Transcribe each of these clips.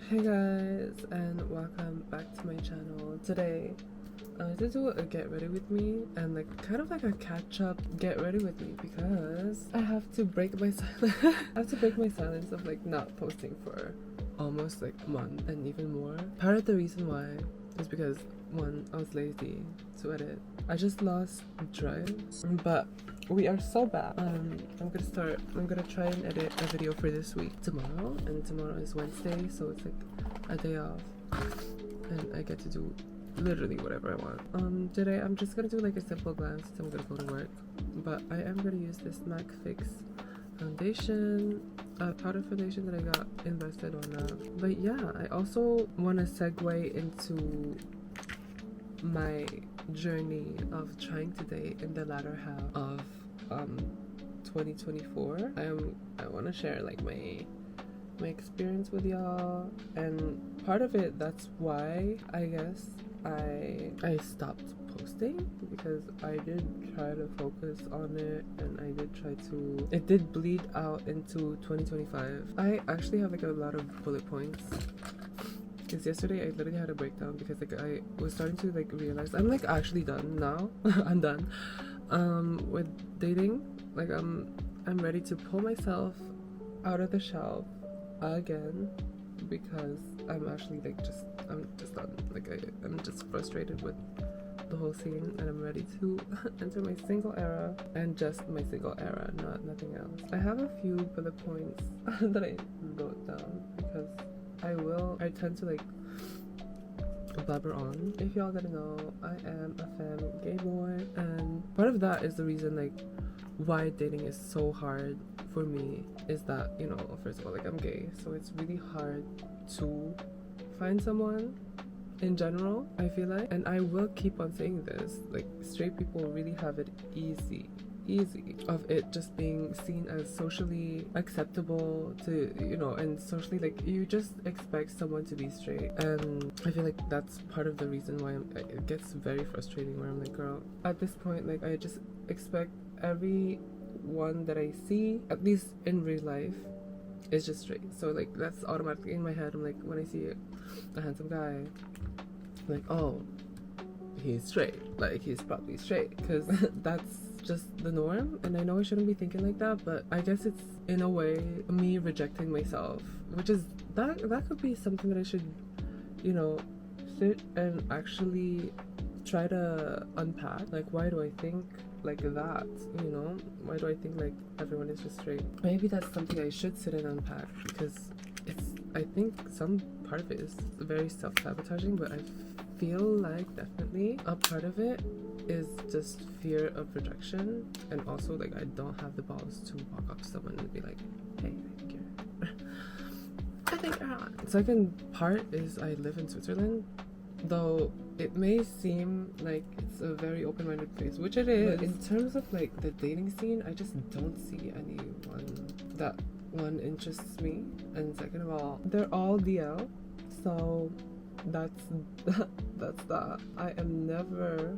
Hey guys, and welcome back to my channel. Today I wanted to do a get ready with me and kind of like a catch up get ready with me because I have to break my silence. I have to break my silence of not posting for almost a month and even more. Part of the reason why is because one, I was lazy to edit. I just lost drive, but we are so bad. I'm gonna try and edit a video for this week tomorrow, and tomorrow is Wednesday, so it's a day off and I get to do literally whatever I want. Today I'm just gonna do a simple glance. I'm gonna go to work, but I am gonna use this MAC Fix foundation, powder foundation that I got invested on. But yeah, I also want to segue into my journey of trying to date in the latter half of 2024. I want to share my experience with y'all, and part of it, that's why I guess I stopped posting, because I did try to focus on it and I did try to, it did bleed out into 2025. I actually have a lot of bullet points, because yesterday I literally had a breakdown because I was starting to realize I'm actually done now. I'm done with dating. I'm ready to pull myself out of the shelf again, because I'm actually I'm just done. I'm just frustrated with the whole scene, and I'm ready to enter my single era, and just my single era, nothing else. I have a few bullet points that I wrote down because I tend to blabber on. If y'all didn't know, I am a femme gay boy, and part of that is the reason why dating is so hard for me, is that, first of all, I'm gay, so it's really hard to find someone in general, I feel like. And I will keep on saying this, straight people really have it easy of it just being seen as socially acceptable to, and socially, you just expect someone to be straight. And I feel that's part of the reason why it gets very frustrating, where I'm girl, at this point, I just expect everyone that I see, at least in real life, is just straight. So that's automatically in my head. I'm when I see a handsome guy, oh, he's straight, he's probably straight, because that's just the norm. And I know I shouldn't be thinking like that, but I guess it's in a way me rejecting myself, which is that could be something that I should sit and actually try to unpack. Why do I think that? Why do I think everyone is just straight? Maybe that's something I should sit and unpack, because I think some part of it is very self-sabotaging, but I feel definitely a part of it is just fear of rejection, and also I don't have the balls to walk up to someone and be hey, I think you're hot. Second part is I live in Switzerland, though it may seem it's a very open-minded place, which it is. But in terms of the dating scene, I just don't see anyone that, one, interests me, and second of all, they're all DL, so that's that. I am never,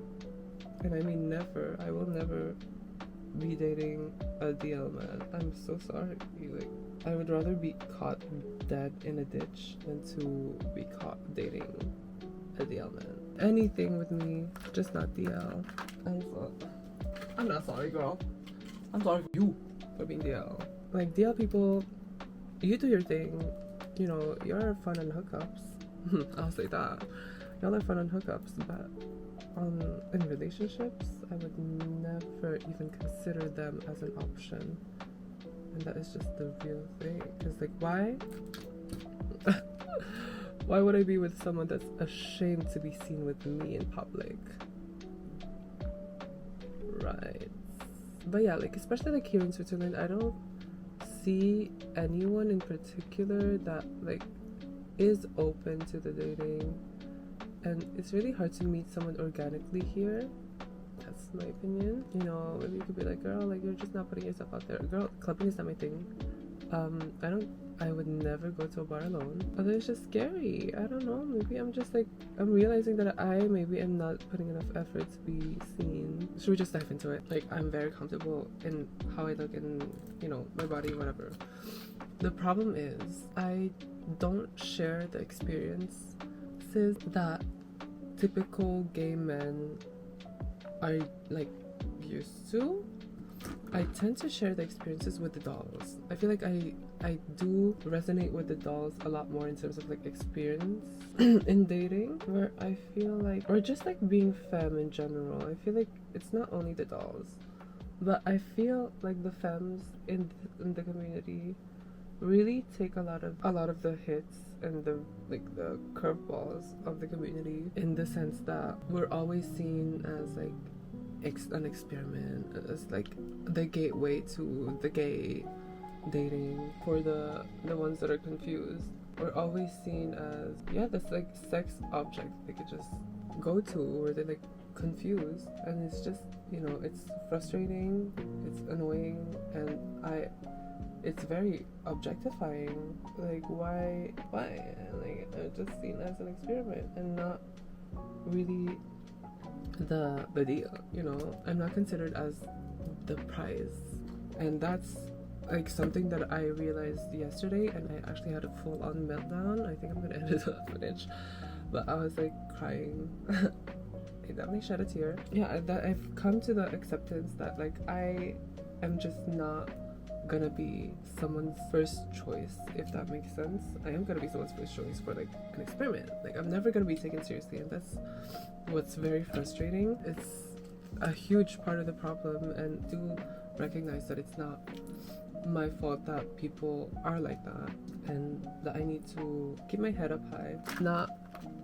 and I mean never, I will never be dating a DL man. I'm so sorry. I would rather be caught dead in a ditch than to be caught dating a DL man. Anything with me, just not DL. I'm not sorry, girl. I'm sorry for you for being DL. DL people, you do your thing. You're fun on hookups. I'll say that. Y'all are fun on hookups, but in relationships, I would never even consider them as an option. And that is just the real thing. Because why? Why would I be with someone that's ashamed to be seen with me in public? Right. But yeah, especially here in Switzerland, I don't see anyone in particular that is open to the dating, and it's really hard to meet someone organically here. That's my opinion. Maybe you could be girl, you're just not putting yourself out there. Girl, clubbing is not my thing. I would never go to a bar alone. Although it's just scary. I don't know. Maybe I'm just like, I'm realizing that I maybe am not putting enough effort to be seen. Should we just dive into it? Like, I'm very comfortable in how I look and, you know, my body, whatever. The problem is I don't share the experiences that typical gay men are like used to. I tend to share the experiences with the dolls. I feel like I do resonate with the dolls a lot more in terms of like experience in dating, where I feel like, or just like being femme in general. I feel like it's not only the dolls, but I feel like the femmes in the community really take a lot of the hits and the curveballs of the community, in the sense that we're always seen as like an experiment, as like the gateway to the gay dating. For the ones that are confused, we're always seen as, yeah, this like sex object they could just go to, or they're like confused, and it's just, you know, it's frustrating, it's annoying, and it's very objectifying. Like, why like, I'm just seen as an experiment and not really the deal, you know. I'm not considered as the prize, and that's like something that I realized yesterday, and I actually had a full-on meltdown. I think I'm gonna edit the footage, but I was like crying. I definitely shed a tear. Yeah, that I've come to the acceptance that like I am just not gonna be someone's first choice, if that makes sense. I am gonna be someone's first choice for like an experiment. Like, I'm never gonna be taken seriously, and that's what's very frustrating. It's a huge part of the problem, and do recognize that it's not my fault that people are like that, and that I need to keep my head up high, not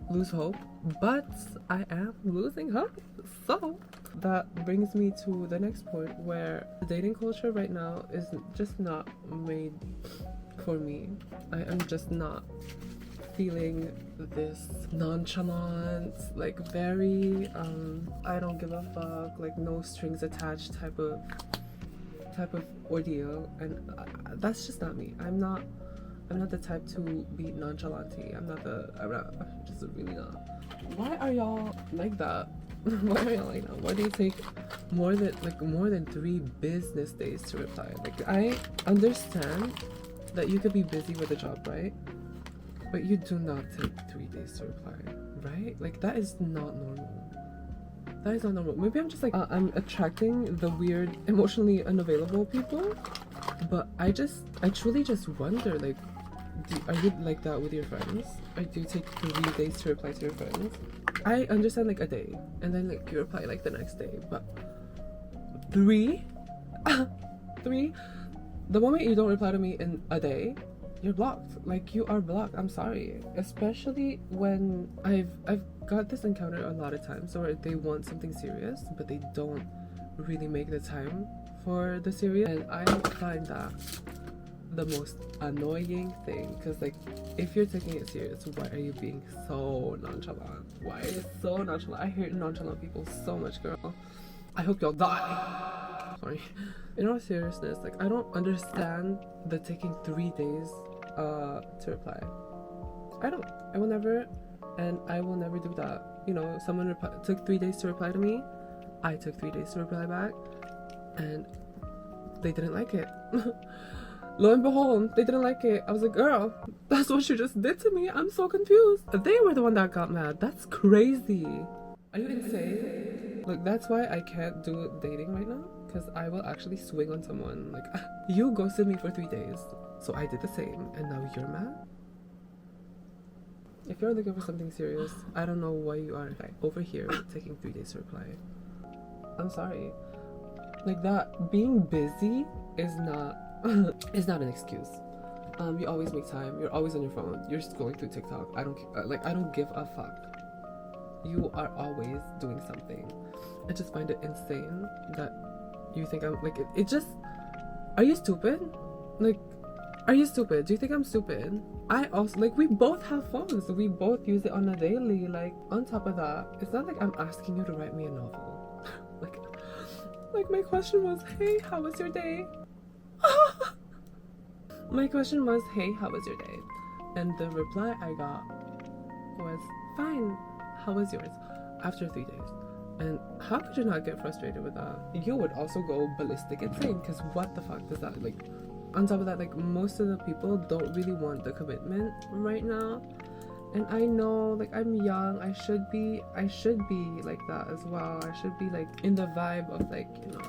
lose hope. But I am losing hope. So that brings me to the next point, where the dating culture right now is just not made for me. I am just not feeling this nonchalant, like very I don't give a fuck, like no strings attached type of ordeal, and that's just not me. I'm not the type to be nonchalante. I'm just really not. Why are y'all like that? Why are y'all like that? Why do you take more than 3 business days to reply? Like, I understand that you could be busy with a job, right? But you do not take 3 days to reply, right? Like, that is not normal. That is not normal. Maybe I'm just like, I'm attracting the weird, emotionally unavailable people, but I truly just wonder, like, are you like that with your friends? Or do you take 3 days to reply to your friends? I understand like a day, and then like you reply like the next day, but 3? 3? The moment you don't reply to me in a day, you're blocked. Like, you are blocked. I'm sorry. Especially when I've got this encounter a lot of times where they want something serious, but they don't really make the time for the serious, and I find that the most annoying thing, because like, if you're taking it serious, why are you being so nonchalant? Why is it so nonchalant? I hate nonchalant people so much, girl. I hope y'all die. Sorry. In all seriousness, like, I don't understand the taking 3 days to reply. I will never, and I will never do that. You know, someone took 3 days to reply to me, I took 3 days to reply back, and they didn't like it. Lo and behold, they didn't like it. I was like, girl, that's what you just did to me. I'm so confused. They were the one that got mad. That's crazy. Are you insane? Look, that's why I can't do dating right now, because I will actually swing on someone. Like, you ghosted me for 3 days, so I did the same, and now you're mad? If you're looking for something serious, I don't know why you are over here taking 3 days to reply. I'm sorry. Like, that being busy is not is not an excuse. You always make time. You're always on your phone. You're scrolling through TikTok. I don't give a fuck. You are always doing something. I just find it insane that you think I'm like it just. Are you stupid? Like, are you stupid? Do you think I'm stupid? I also, like, we both have phones. We both use it on a daily. Like, on top of that, it's not like I'm asking you to write me a novel. like my question was, hey, how was your day? My question was, hey, how was your day? And the reply I got was, fine, how was yours? After 3 days. And how could you not get frustrated with that? You would also go ballistic insane, because what the fuck does that, like, on top of that, like, most of the people don't really want the commitment right now. And I know, like, I'm young, I should be like that as well. I should be like in the vibe of, like, you know,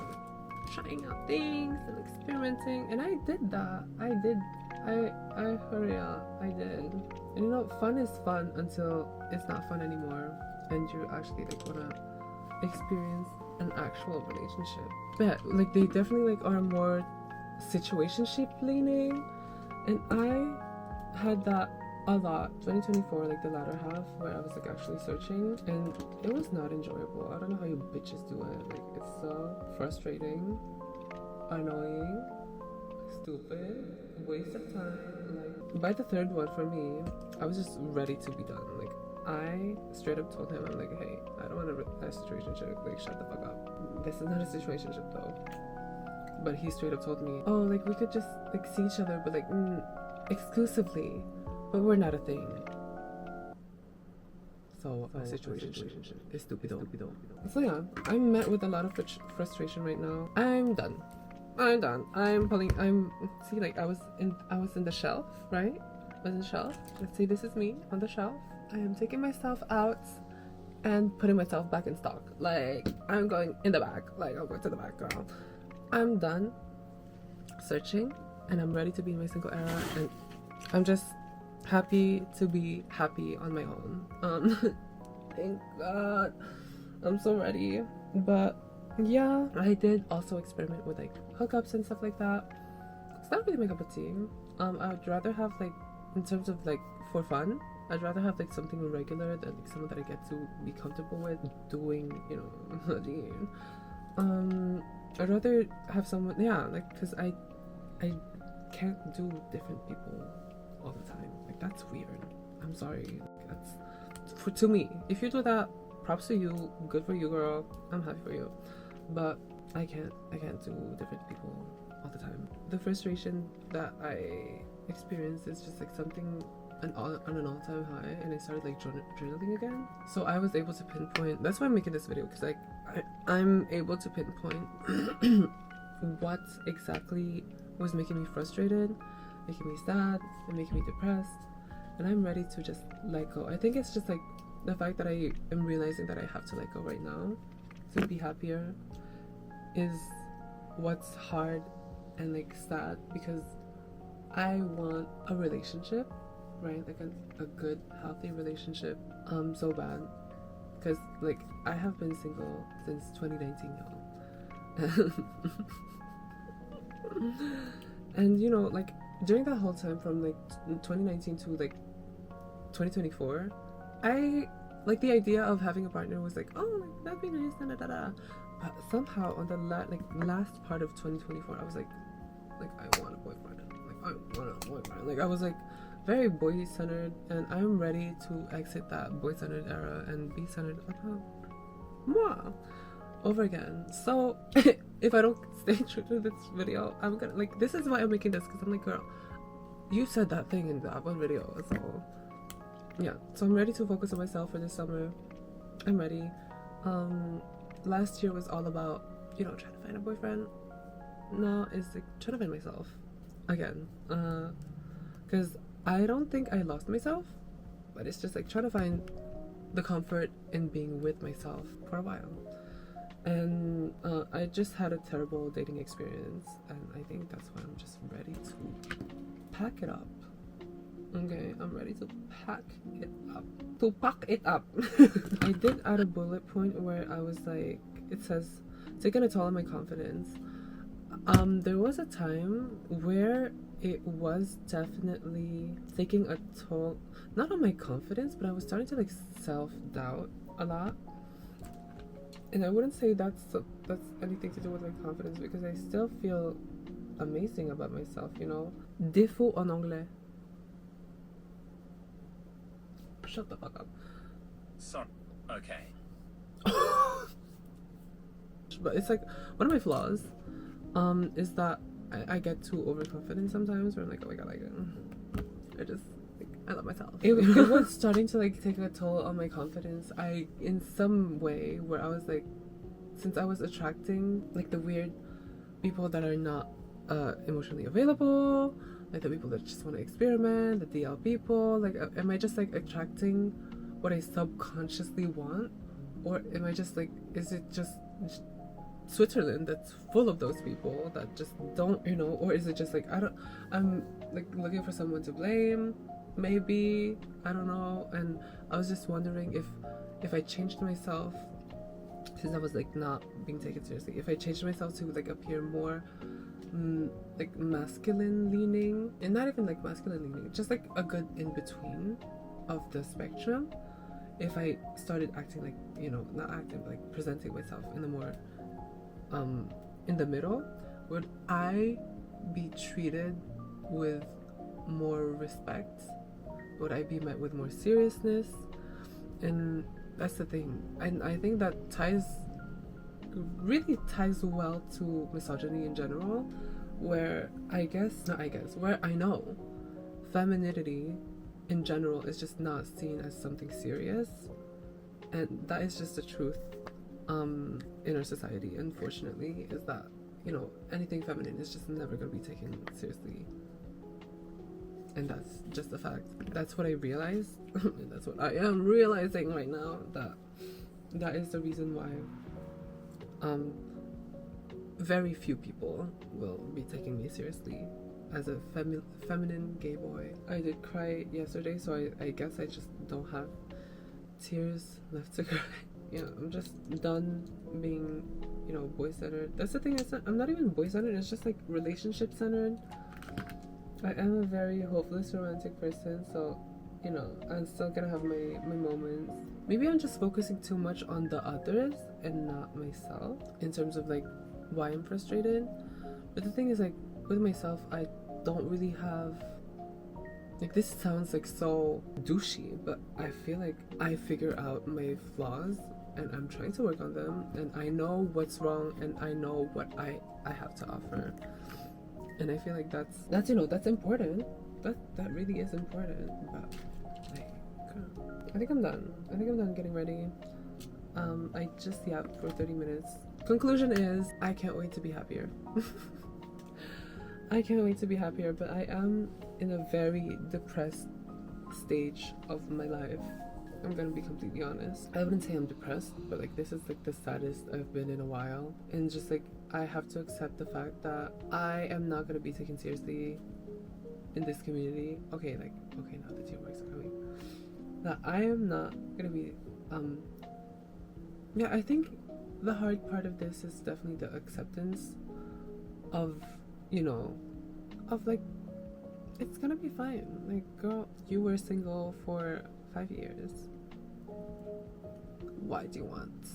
trying out things and experimenting. And I did that. I hurry up, I did. And you know, fun is fun until it's not fun anymore and you actually, like, wanna experience an actual relationship. But like, they definitely, like, are more situationship leaning, and I had that a lot 2024, like the latter half, where I was, like, actually searching, and it was not enjoyable. I don't know how you bitches do it. Like, it's so frustrating, annoying, stupid, waste of time. Like, by the third one for me, I was just ready to be done. Like, I straight up told him, I'm like, hey, I don't want a situationship, like, shut the fuck up. This is not a situationship though. But he straight up told me, oh, like, we could just, like, see each other, but, like, exclusively, but we're not a thing. So a situationship is stupido. So yeah, I'm met with a lot of frustration right now. I'm done. See, like, I was in the shelf, right? I was in the shelf. Let's say this is me on the shelf. I am taking myself out and putting myself back in stock. Like, I'm going in the back. Like, I'll go to the back, girl. I'm done searching and I'm ready to be in my single era, and I'm just happy to be happy on my own. Thank God. I'm so ready. But yeah, I did also experiment with, like, hookups and stuff like that. It's not really my cup of tea. I would rather have, like, in terms of, like, for fun, I'd rather have, like, something regular than, like, someone that I get to be comfortable with doing, you know. I'd rather have someone, yeah, like, because I can't do different people all the time. Like, that's weird. I'm sorry. That's to me. If you do that, props to you. Good for you, girl. I'm happy for you. But I can't do different people all the time. The frustration that I experience is just, like, something on an all-time high, and I started, like, journaling again. So I was able to pinpoint. That's why I'm making this video, because, like, I'm able to pinpoint what exactly was making me frustrated, making me sad, and making me depressed, and I'm ready to just let go. I think it's just, like, the fact that I am realizing that I have to let go right now to be happier is what's hard and, like, sad, because I want a relationship, right? Like, a good, healthy relationship, so bad. Because, like, I have been single since 2019, y'all. And, you know, like, during that whole time from, like, 2019 to, like, 2024, I, like, the idea of having a partner was like, oh, like, that'd be nice, da-da-da-da. But somehow on the last part of 2024, I was like, I want a boyfriend. Like, I want a boyfriend. Like, I was, like, very boy-centered, and I'm ready to exit that boy-centered era and be centered about moi over again. So if I don't stay true to this video, I'm gonna, like, this is why I'm making this, because I'm like, girl, you said that thing in that one video. So yeah, so I'm ready to focus on myself for this summer. I'm ready. Last year was all about, you know, trying to find a boyfriend. Now it's, like, trying to find myself again, because I don't think I lost myself, but it's just, like, trying to find the comfort in being with myself for a while. And I just had a terrible dating experience, and I think that's why I'm just ready to pack it up. Okay, I'm ready to pack it up. I did add a bullet point where I was like, it says, taking a toll on my confidence. There was a time where it was definitely taking a toll, not on my confidence, but I was starting to, like, self-doubt a lot. And I wouldn't say that's anything to do with my confidence, because I still feel amazing about myself, you know. Défaut en anglais. Shut the fuck up. Sorry. Okay. But it's like, one of my flaws is that I get too overconfident sometimes, where I'm like, oh my god, like I just like, I love myself. It was starting to like take a toll on my confidence. In some way where I was like, since I was attracting like the weird people that are not emotionally available, like the people that just want to experiment, the DL people, like am I just like attracting what I subconsciously want, or am I just like, is it just Switzerland that's full of those people that just don't, you know, or is it just like I'm like looking for someone to blame, maybe, I don't know. And I was just wondering if I changed myself, since I was like not being taken seriously, if I changed myself to like appear more like masculine leaning, and not even like masculine leaning, just like a good in between of the spectrum, if I started acting like, you know, not acting but like presenting myself in the more in the middle, would I be treated with more respect? Would I be met with more seriousness? And that's the thing. And I think that really ties well to misogyny in general, where where I know femininity in general is just not seen as something serious, and that is just the truth in our society, unfortunately, is that, you know, anything feminine is just never going to be taken seriously, and that's just a fact. That's what I realized. And that's what I am realizing right now, that is the reason why very few people will be taking me seriously as a feminine gay boy. I did cry yesterday, so I guess I just don't have tears left to cry. Yeah, I'm just done being, you know, boy-centered. That's the thing, I'm not even boy-centered, it's just like relationship-centered. I am a very hopeless romantic person, so, you know, I'm still gonna have my moments. Maybe I'm just focusing too much on the others and not myself, in terms of like why I'm frustrated. But the thing is, like, with myself, I don't really have, like, this sounds like so douchey, but I feel like I figure out my flaws and I'm trying to work on them, and I know what's wrong and I know what I have to offer. And I feel like that's you know, that's important. That really is important. But like, I think I'm done. I think I'm done getting ready. I just yapped for 30 minutes. Conclusion is, I can't wait to be happier. I can't wait to be happier, but I am in a very depressed stage of my life. I'm gonna be completely honest. I wouldn't say I'm depressed, but like, this is like the saddest I've been in a while. And just like, I have to accept the fact that I am not gonna be taken seriously in this community. Okay, now the teamworks are coming. That I am not gonna be, yeah, I think the hard part of this is definitely the acceptance of, you know, of like, it's gonna be fine. Like, girl, you were single for 5 years. Why do you want,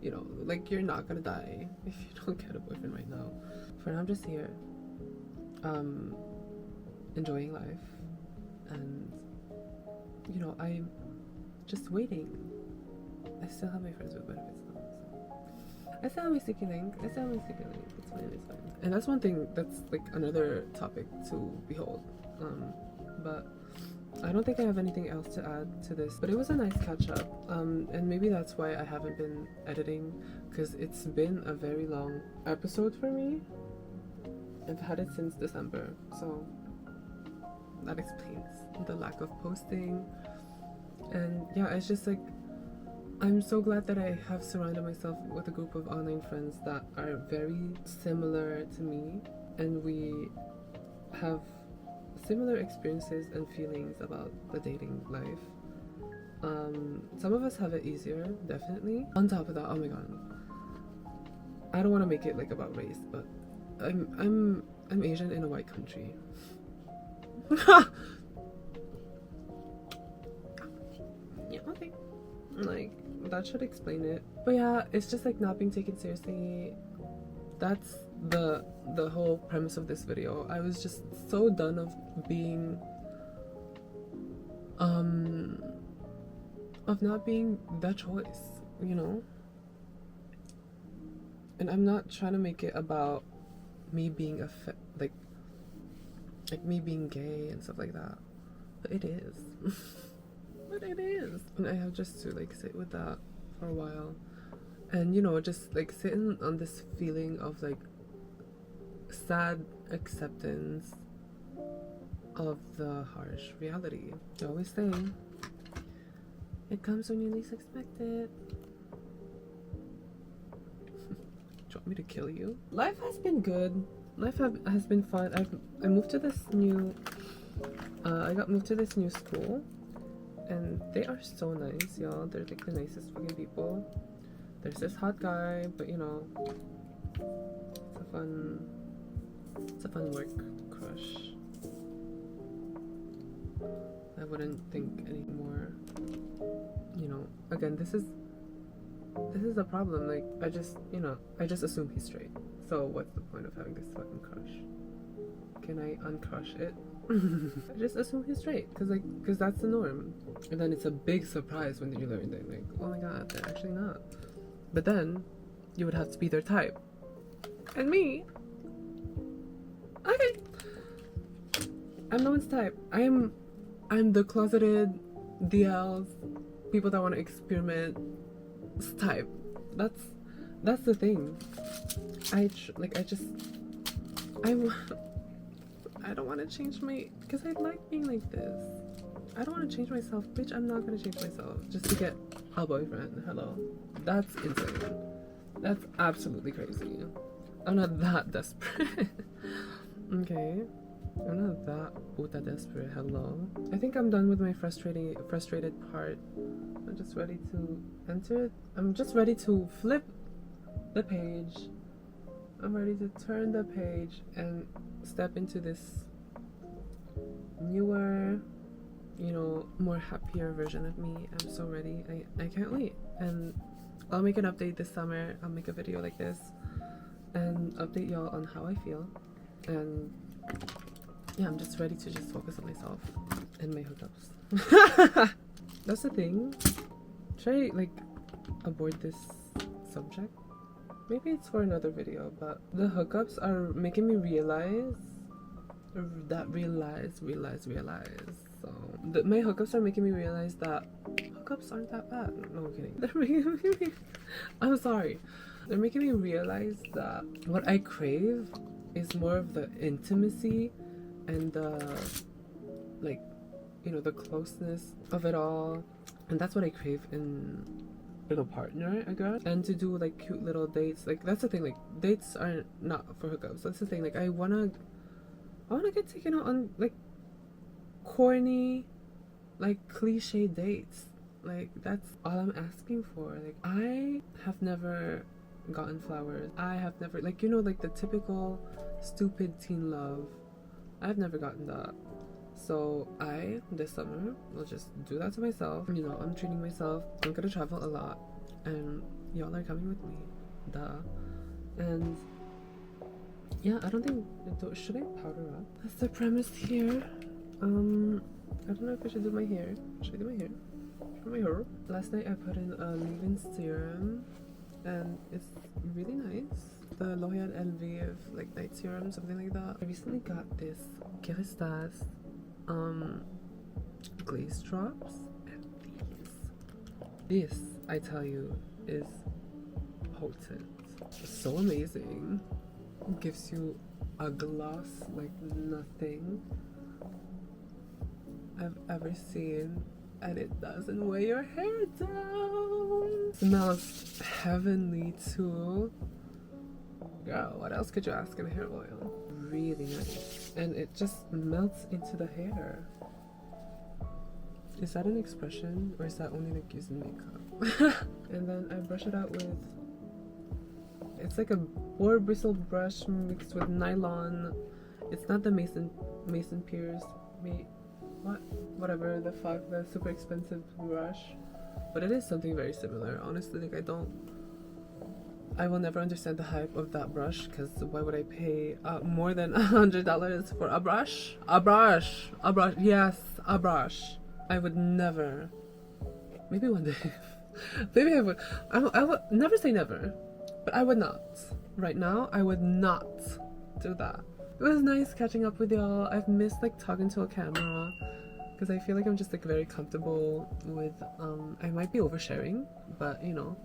you know, like, you're not gonna die if you don't get a boyfriend right now. For now, I'm just here, enjoying life, and, you know, I'm just waiting. I still have my friends with benefits though, so I still have my sticky link. It's fine, it's fine. And that's one thing that's like another topic to behold. But I don't think I have anything else to add to this, but it was a nice catch up. And maybe that's why I haven't been editing, because it's been a very long episode for me. I've had it since December, so that explains the lack of posting. And yeah, it's just like, I'm so glad that I have surrounded myself with a group of online friends that are very similar to me, and we have similar experiences and feelings about the dating life. Some of us have it easier, definitely. On top of that, oh my god, I don't want to make it like about race, but I'm Asian in a white country. Yeah, okay. Like, that should explain it. But yeah, it's just like not being taken seriously. That's the whole premise of this video. I was just so done of being of not being the choice, you know? And I'm not trying to make it about me being like me being gay and stuff like that. But it is. But it is. And I have just to like sit with that for a while. And you know, just like sitting on this feeling of like sad acceptance of the harsh reality. I always say it comes when you least expect it. Do you want me to kill you? Life has been good. Life has been fun. I moved to this new I got moved to this new school, and they are so nice, y'all. They're like the nicest fucking people. There's this hot guy, but you know, it's a fun work crush. I wouldn't think any more. You know, again, this is the problem. Like, I just assume he's straight. So what's the point of having this fucking crush? Can I uncrush it? I just assume he's straight, cause that's the norm. And then it's a big surprise when you learn that, like, oh my god, they're actually not. But then you would have to be their type. And me, okay, I'm no one's type. I'm the closeted DLs, people that want to experiment type. That's the thing. I don't want to change because I like being like this. I don't want to change myself, bitch. I'm not gonna change myself just to get a boyfriend. Hello, that's insane. That's absolutely crazy. I'm not that desperate. Okay, I'm not that puta desperate. Hello. I think I'm done with my frustrated part. I'm just ready to enter it. I'm just ready to flip the page. I'm ready to turn the page and step into this newer, you know, more happier version of me. I'm so ready. I can't wait. And I'll make an update this summer. I'll make a video like this and update y'all on how I feel. And yeah, I'm just ready to just focus on myself and my hookups. That's the thing. Should I like avoid this subject? Maybe it's for another video, but the hookups are making me realize. So my hookups are making me realize that hookups aren't that bad. No, I'm kidding. They're making me. I'm sorry. They're making me realize that what I crave is more of the intimacy and the, like, you know, the closeness of it all, and that's what I crave in a partner, I guess. And to do like cute little dates. Like, that's the thing. Like, dates are not for hookups. That's the thing. Like, I wanna get taken out on like corny, like cliche dates. Like, that's all I'm asking for. Like, I have never gotten flowers. I have never, like, you know, like the typical stupid teen love. I've never gotten that. So this summer, will just do that to myself. You know, I'm treating myself. I'm gonna travel a lot, and y'all are coming with me. Duh. And yeah, I don't think, should I powder up? That's the premise here. I don't know if I should do my hair. Should I do my hair? My hair. Last night I put in a leave-in serum, and it's really nice. The L'Oréal Elvive like night serum, something like that. I recently got this Keristas glaze drops, and this I tell you is potent. So amazing. Gives you a gloss like nothing I've ever seen, and it doesn't weigh your hair down. Smells heavenly too. Girl, what else could you ask in hair oil? Really nice. And it just melts into the hair. Is that an expression, or is that only like using makeup? And then I brush it out with, it's like a boar bristle brush mixed with nylon. It's not the Mason Pierce, whatever the fuck, the super expensive brush, but it is something very similar. Honestly, like, I will never understand the hype of that brush, because why would I pay more than $100 for a brush? Yes, a brush. I would never. Maybe one day. Maybe I would. I would never say never, but I would not. Right now, I would not do that. it was nice catching up with y'all. I've missed like talking to a camera because I feel like I'm just like very comfortable with I might be oversharing, but you know,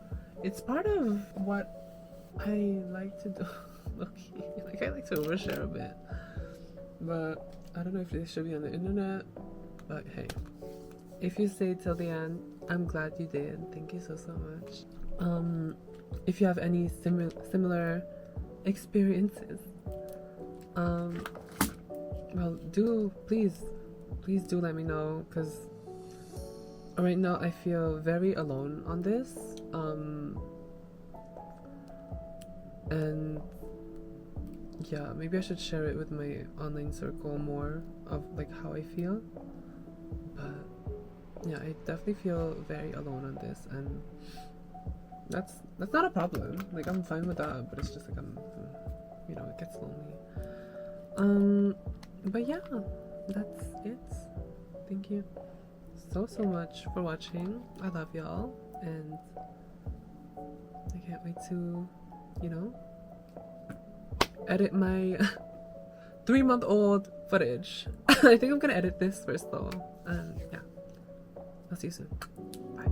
it's part of what I like to do. Okay, like I like to overshare a bit, but I don't know if this should be on the internet. But hey, if you stayed till the end, I'm glad you did. Thank you so much. If you have any similar experiences, well, please do let me know, because right now I feel very alone on this, and yeah, maybe I should share it with my online circle more of like how I feel. But yeah, I definitely feel very alone on this, and that's not a problem. Like I'm fine with that, but it's just like you know, it gets lonely. But yeah, that's it. Thank you so much for watching. I love y'all, and I can't wait to, you know, edit my 3-month-old footage. I think I'm gonna edit this first though. Yeah, I'll see you soon. Bye.